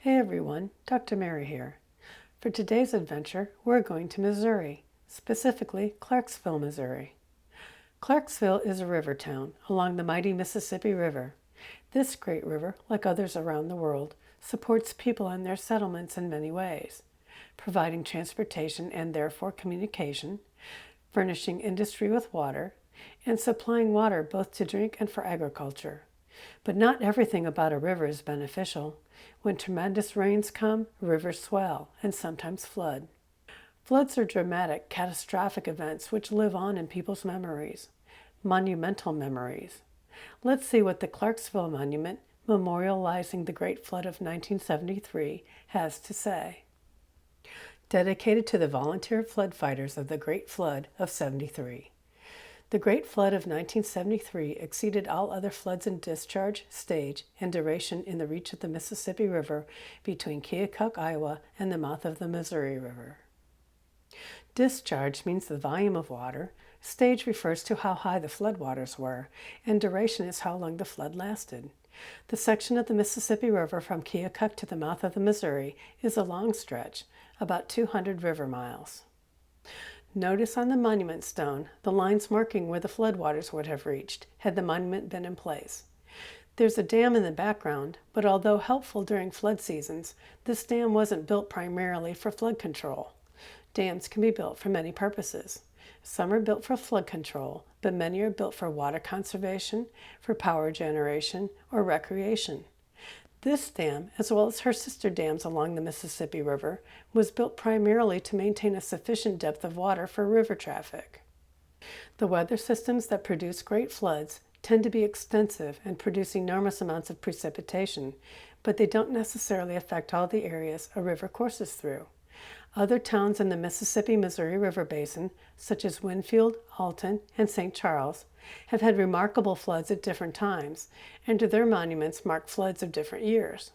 Hey everyone, Dr. Mary here. For today's adventure, we're going to Missouri, specifically Clarksville, Missouri. Clarksville is a river town along the mighty Mississippi River. This great river, like others around the world, supports people and their settlements in many ways, providing transportation and therefore communication, furnishing industry with water, and supplying water both to drink and for agriculture. But not everything about a river is beneficial. When tremendous rains come, rivers swell and sometimes flood. Floods are dramatic, catastrophic events which live on in people's memories, monumental memories. Let's see what the Clarksville Monument, memorializing the Great Flood of 1973, has to say. Dedicated to the volunteer flood fighters of the Great Flood of '73. The Great Flood of 1973 exceeded all other floods in discharge, stage, and duration in the reach of the Mississippi River between Keokuk, Iowa, and the mouth of the Missouri River. Discharge means the volume of water, stage refers to how high the floodwaters were, and duration is how long the flood lasted. The section of the Mississippi River from Keokuk to the mouth of the Missouri is a long stretch, about 200 river miles. Notice on the monument stone the lines marking where the floodwaters would have reached had the monument been in place. There's a dam in the background, but although helpful during flood seasons, this dam wasn't built primarily for flood control. Dams can be built for many purposes. Some are built for flood control, but many are built for water conservation, for power generation, or recreation. This dam, as well as her sister dams along the Mississippi River, was built primarily to maintain a sufficient depth of water for river traffic. The weather systems that produce great floods tend to be extensive and produce enormous amounts of precipitation, but they don't necessarily affect all the areas a river courses through. Other towns in the Mississippi-Missouri River Basin, such as Winfield, Alton, and St. Charles, have had remarkable floods at different times, and their monuments mark floods of different years.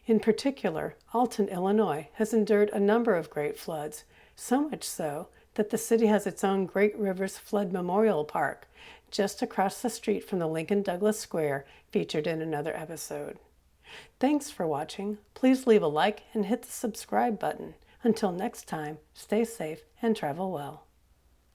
In particular, Alton, Illinois, has endured a number of great floods, so much so that the city has its own Great Rivers Flood Memorial Park, just across the street from the Lincoln Douglas Square, featured in another episode. Thanks for watching. Please leave a like and hit the subscribe button. Until next time, stay safe and travel well.